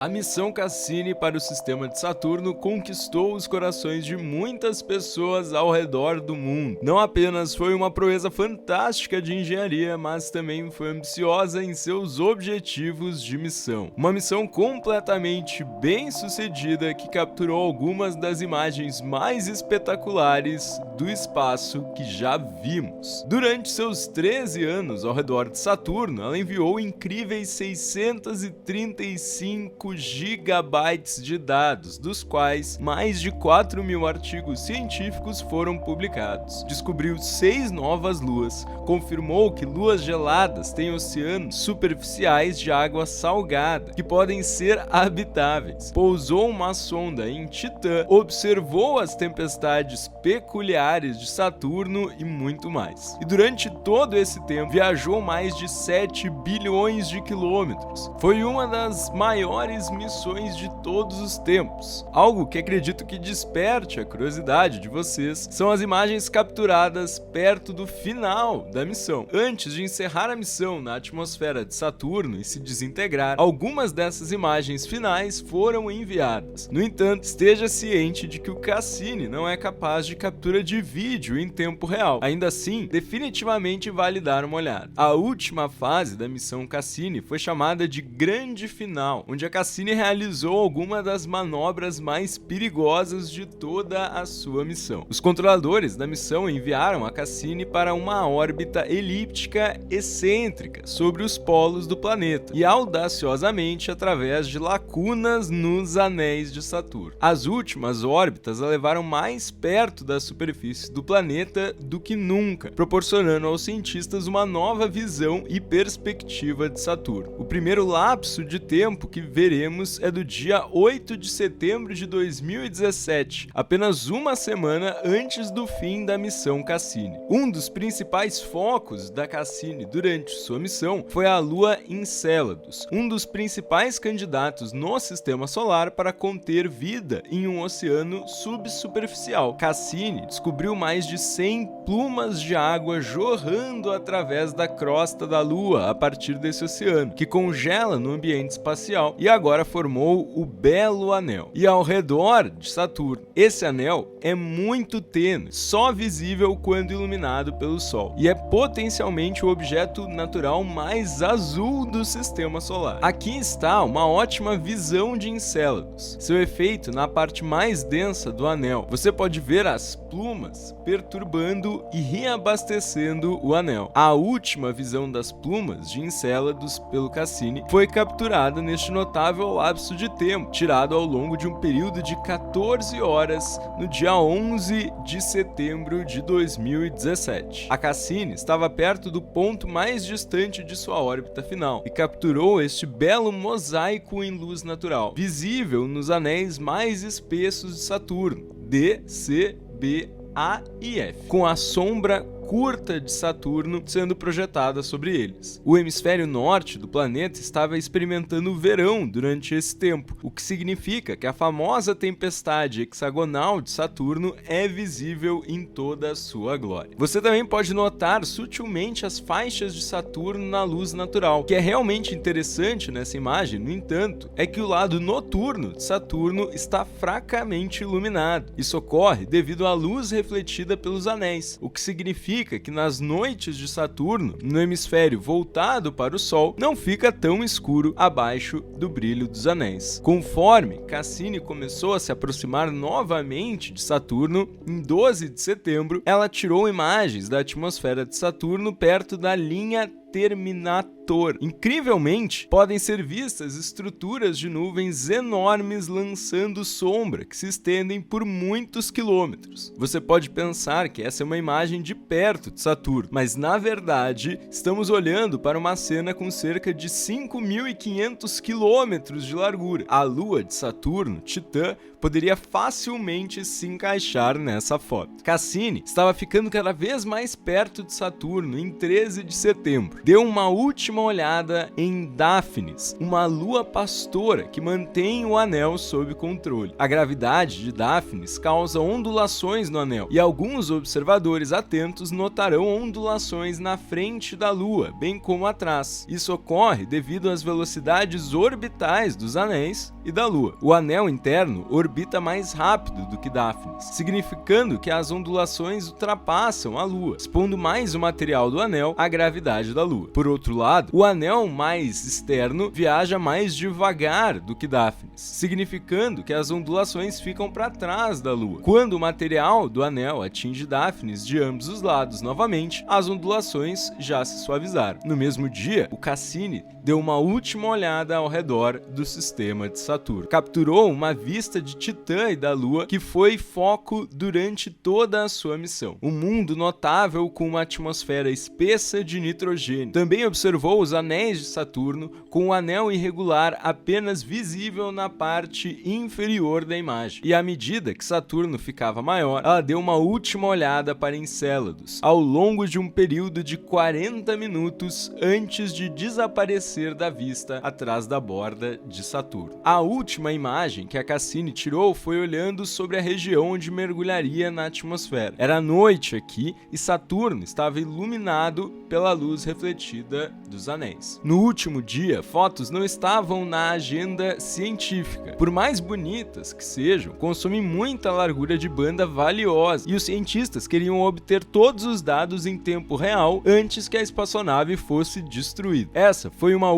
A missão Cassini para o sistema de Saturno conquistou os corações de muitas pessoas ao redor do mundo. Não apenas foi uma proeza fantástica de engenharia, mas também foi ambiciosa em seus objetivos de missão. Uma missão completamente bem-sucedida que capturou algumas das imagens mais espetaculares do espaço que já vimos. Durante seus 13 anos ao redor de Saturno, ela enviou incríveis 635 gigabytes de dados, dos quais mais de 4.000 artigos científicos foram publicados. Descobriu 6 novas luas, confirmou que luas geladas têm oceanos superficiais de água salgada, que podem ser habitáveis. Pousou uma sonda em Titã, observou as tempestades peculiares de Saturno e muito mais. E durante todo esse tempo, viajou mais de 7 bilhões de quilômetros. Foi uma das maiores missões de todos os tempos. Algo que acredito que desperte a curiosidade de vocês são as imagens capturadas perto do final da missão. Antes de encerrar a missão na atmosfera de Saturno e se desintegrar, algumas dessas imagens finais foram enviadas. No entanto, esteja ciente de que o Cassini não é capaz de captura de vídeo em tempo real. Ainda assim, definitivamente vale dar uma olhada. A última fase da missão Cassini foi chamada de Grande Final, onde a Cassini realizou alguma das manobras mais perigosas de toda a sua missão. Os controladores da missão enviaram a Cassini para uma órbita elíptica excêntrica sobre os polos do planeta e audaciosamente através de lacunas nos anéis de Saturno. As últimas órbitas a levaram mais perto da superfície do planeta do que nunca, proporcionando aos cientistas uma nova visão e perspectiva de Saturno. O primeiro lapso de tempo que veremos é do dia 8 de setembro de 2017, apenas uma semana antes do fim da missão Cassini. Um dos principais focos da Cassini durante sua missão foi a lua Encélados, um dos principais candidatos no sistema solar para conter vida em um oceano subsuperficial. Cassini descobriu mais de 100 plumas de água jorrando através da crosta da lua a partir desse oceano, que congela no ambiente espacial e agora formou o Belo Anel. E ao redor de Saturno, esse anel é muito tênue, só visível quando iluminado pelo Sol, e é potencialmente o objeto natural mais azul do sistema solar. Aqui está uma ótima visão de Encélados, seu efeito na parte mais densa do anel. Você pode ver as plumas perturbando e reabastecendo o anel. A última visão das plumas de Encélados pelo Cassini foi capturada neste notável lapso de tempo, tirado ao longo de um período de 14 horas no dia 11 de setembro de 2017. A Cassini estava perto do ponto mais distante de sua órbita final e capturou este belo mosaico em luz natural, visível nos anéis mais espessos de Saturno, D, C, B, A e F, com a sombra curta de Saturno sendo projetada sobre eles. O hemisfério norte do planeta estava experimentando o verão durante esse tempo, o que significa que a famosa tempestade hexagonal de Saturno é visível em toda a sua glória. Você também pode notar sutilmente as faixas de Saturno na luz natural. O que é realmente interessante nessa imagem, no entanto, é que o lado noturno de Saturno está fracamente iluminado. Isso ocorre devido à luz refletida pelos anéis, o que significa que nas noites de Saturno, no hemisfério voltado para o Sol, não fica tão escuro abaixo do brilho dos anéis. Conforme Cassini começou a se aproximar novamente de Saturno, em 12 de setembro, ela tirou imagens da atmosfera de Saturno perto da linha Terminator. Incrivelmente, podem ser vistas estruturas de nuvens enormes lançando sombra que se estendem por muitos quilômetros. Você pode pensar que essa é uma imagem de perto de Saturno, mas na verdade estamos olhando para uma cena com cerca de 5.500 quilômetros de largura. A lua de Saturno, Titã, poderia facilmente se encaixar nessa foto. Cassini estava ficando cada vez mais perto de Saturno em 13 de setembro. deu uma última olhada em Daphnis, uma lua pastora que mantém o anel sob controle. A gravidade de Daphnis causa ondulações no anel, e alguns observadores atentos notarão ondulações na frente da lua, bem como atrás. Isso ocorre devido às velocidades orbitais dos anéis e da lua. O anel interno orbita mais rápido do que Daphnis, significando que as ondulações ultrapassam a lua, expondo mais o material do anel à gravidade da lua. Por outro lado, o anel mais externo viaja mais devagar do que Daphnis, significando que as ondulações ficam para trás da lua. Quando o material do anel atinge Daphnis de ambos os lados novamente, as ondulações já se suavizaram. No mesmo dia, o Cassini deu uma última olhada ao redor do sistema de Saturno. Capturou uma vista de Titã e da Lua, que foi foco durante toda a sua missão. Um mundo notável com uma atmosfera espessa de nitrogênio. Também observou os anéis de Saturno, com um anel irregular apenas visível na parte inferior da imagem. E à medida que Saturno ficava maior, ela deu uma última olhada para Encélados, ao longo de um período de 40 minutos antes de desaparecer da vista atrás da borda de Saturno. A última imagem que a Cassini tirou foi olhando sobre a região onde mergulharia na atmosfera. Era noite aqui e Saturno estava iluminado pela luz refletida dos anéis. No último dia, fotos não estavam na agenda científica. Por mais bonitas que sejam, consomem muita largura de banda valiosa e os cientistas queriam obter todos os dados em tempo real antes que a espaçonave fosse destruída. Essa foi uma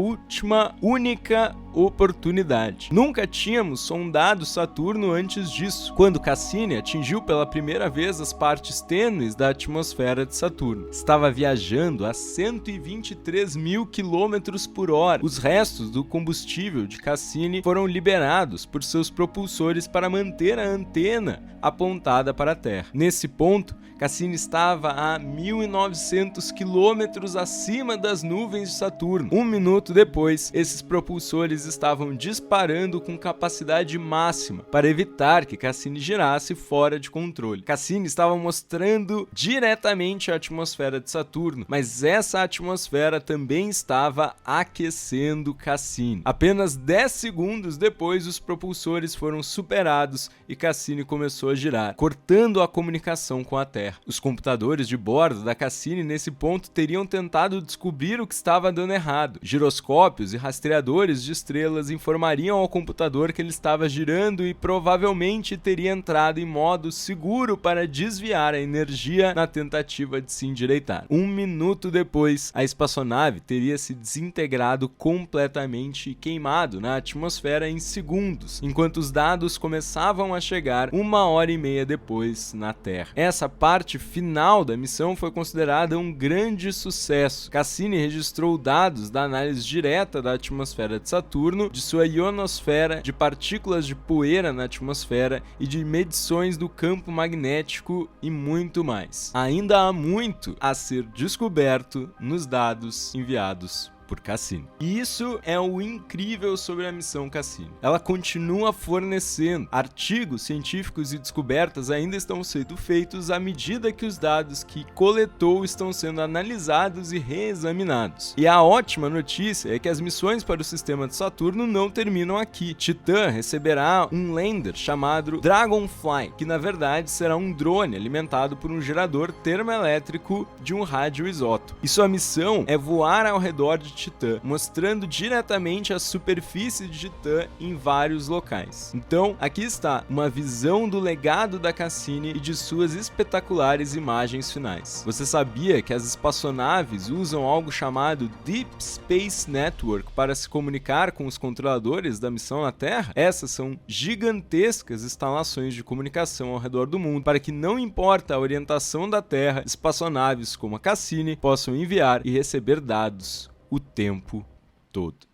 única oportunidade. Nunca tínhamos sondado Saturno antes disso, quando Cassini atingiu pela primeira vez as partes tênues da atmosfera de Saturno. Estava viajando a 123 mil quilômetros por hora. Os restos do combustível de Cassini foram liberados por seus propulsores para manter a antena apontada para a Terra. Nesse ponto, Cassini estava a 1.900 quilômetros acima das nuvens de Saturno. Um minuto depois, esses propulsores estavam disparando com capacidade máxima para evitar que Cassini girasse fora de controle. Cassini estava mostrando diretamente a atmosfera de Saturno, mas essa atmosfera também estava aquecendo Cassini. Apenas 10 segundos depois, os propulsores foram superados e Cassini começou a girar, cortando a comunicação com a Terra. Os computadores de bordo da Cassini nesse ponto teriam tentado descobrir o que estava dando errado. Giroscópios e rastreadores de estrelas informariam ao computador que ele estava girando e provavelmente teria entrado em modo seguro para desviar a energia na tentativa de se endireitar. Um minuto depois, a espaçonave teria se desintegrado completamente e queimado na atmosfera em segundos, enquanto os dados começavam a chegar 1h30 depois na Terra. Essa parte final da missão foi considerada um grande sucesso. Cassini registrou dados da análise direta da atmosfera de Saturno, de sua ionosfera, de partículas de poeira na atmosfera e de medições do campo magnético e muito mais. Ainda há muito a ser descoberto nos dados enviados por Cassini. E isso é o incrível sobre a missão Cassini. Ela continua fornecendo artigos científicos e descobertas ainda estão sendo feitos à medida que os dados que coletou estão sendo analisados e reexaminados. E a ótima notícia é que as missões para o sistema de Saturno não terminam aqui. Titã receberá um lander chamado Dragonfly, que na verdade será um drone alimentado por um gerador termoelétrico de um radioisótopo. E sua missão é voar ao redor de Titã, mostrando diretamente a superfície de Titã em vários locais. Então, aqui está uma visão do legado da Cassini e de suas espetaculares imagens finais. Você sabia que as espaçonaves usam algo chamado Deep Space Network para se comunicar com os controladores da missão na Terra? Essas são gigantescas instalações de comunicação ao redor do mundo para que, não importa a orientação da Terra, espaçonaves como a Cassini possam enviar e receber dados o tempo todo.